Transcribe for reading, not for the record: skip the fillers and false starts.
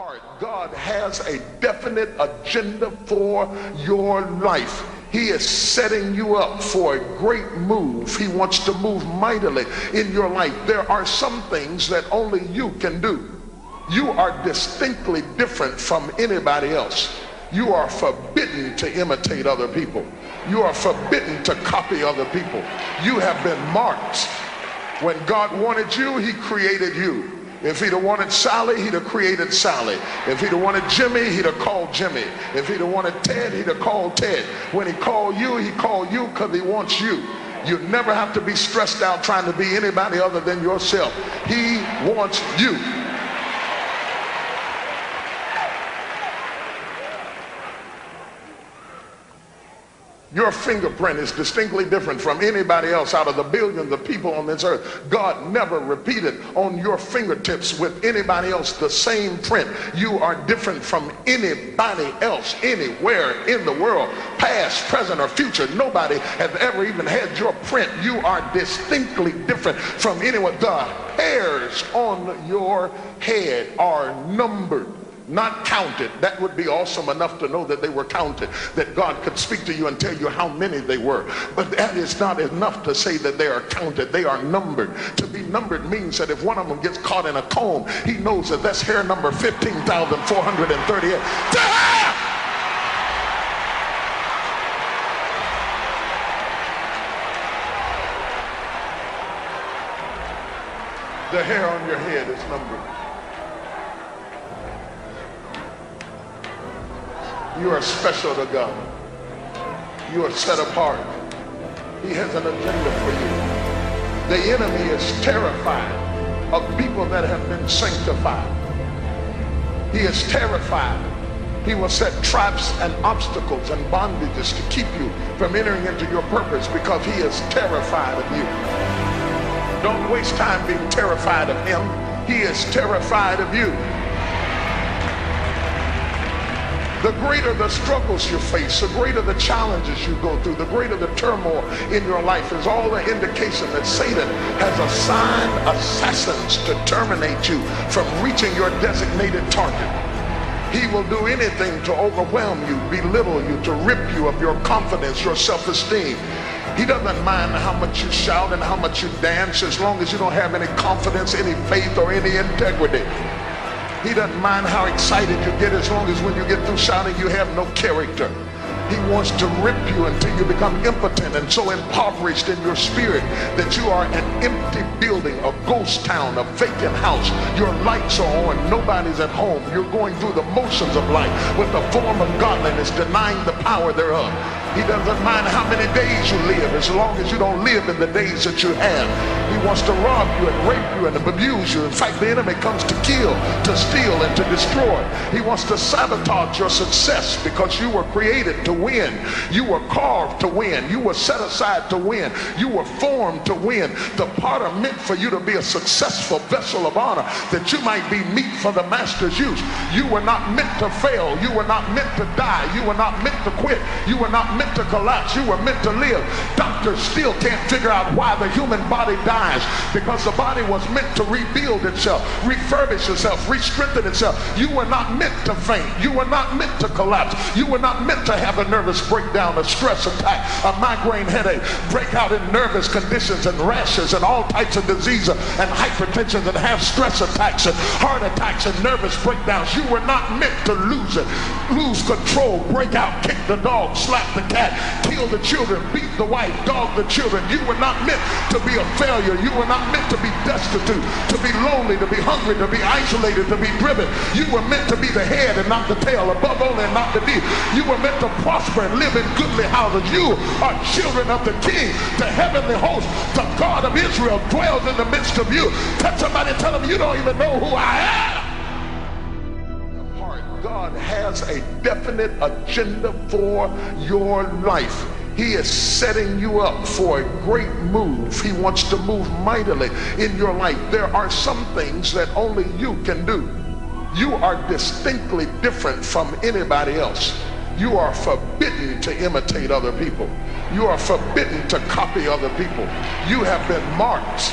Part. God has a definite agenda for your life. He is setting you up for a great move. He wants to move mightily in your life. There are some things that only you can do. You are distinctly different from anybody else. You are forbidden to imitate other people. You are forbidden to copy other people. You have been marked. When God wanted you, he created you. If he'd have wanted Sally, he'd have created Sally. If he'd have wanted Jimmy, he'd have called Jimmy. If he'd have wanted Ted, he'd have called Ted. When he called you because he wants you. You never have to be stressed out trying to be anybody other than yourself. He wants you. Your fingerprint is distinctly different from anybody else out of the billions of people on this earth. God never repeated on your fingertips with anybody else the same print. You are different from anybody else anywhere in the world, past, present, or future. Nobody has ever even had your print. You are distinctly different from anyone. The hairs on your head are numbered, not counted. That would be awesome enough to know that they were counted, that God could speak to you and tell you how many they were. But that is not enough to say that they are counted. They are numbered. To be numbered means that if one of them gets caught in a comb, he knows that that's hair number 15,438. The hair on your head is numbered. You are special to God. You are set apart. He has an agenda for you. The enemy is terrified of people that have been sanctified. He is terrified. He will set traps and obstacles and bondages to keep you from entering into your purpose because he is terrified of you. Don't waste time being terrified of him. He is terrified of you. The greater the struggles you face, the greater the challenges you go through, the greater the turmoil in your life is all the indication that Satan has assigned assassins to terminate you from reaching your designated target. He will do anything to overwhelm you, belittle you, to rip you of your confidence, your self-esteem. He doesn't mind how much you shout and how much you dance as long as you don't have any confidence, any faith, or any integrity. He doesn't mind how excited you get as long as when you get through shouting you have no character. He wants to rip you until you become impotent and so impoverished in your spirit that you are an empty building, a ghost town, a vacant house. Your lights are on, nobody's at home. You're going through the motions of life with the form of godliness, denying the power thereof. He doesn't mind how many days you live as long as you don't live in the days that you have. He wants to rob you and rape you and abuse you. In fact, the enemy comes to kill, to steal, and to destroy. He wants to sabotage your success because you were created to win. You were carved to win. You were set aside to win. You were formed to win. The potter meant for you to be a successful vessel of honor, that you might be meat for the master's use. You were not meant to fail. You were not meant to die. You were not meant to quit. You were not meant to collapse. You were meant to live. Doctors still can't figure out why the human body dies, because the body was meant to rebuild itself, refurbish itself, re-strengthen itself. You were not meant to faint. You were not meant to collapse. You were not meant to have a nervous breakdown, a stress attack, a migraine headache, break out in nervous conditions and rashes and all types of diseases and hypertension and have stress attacks and heart attacks and nervous breakdowns. You were not meant to lose it, lose control, break out, kick the dog, slap the cat, kill the children, beat the wife, dog the children. You were not meant to be a failure. You were not meant to be destitute, to be lonely, to be hungry, to be isolated, to be driven. You were meant to be the head and not the tail, above only and not the beneath. You were meant to prosper and live in goodly houses. You are children of the King, the heavenly host. The God of Israel dwells in the midst of you. Touch somebody, tell them you don't even know who I am. God has a definite agenda for your life. He is setting you up for a great move. He wants to move mightily in your life. There are some things that only you can do. You are distinctly different from anybody else. You are forbidden to imitate other people. You are forbidden to copy other people. You have been marked.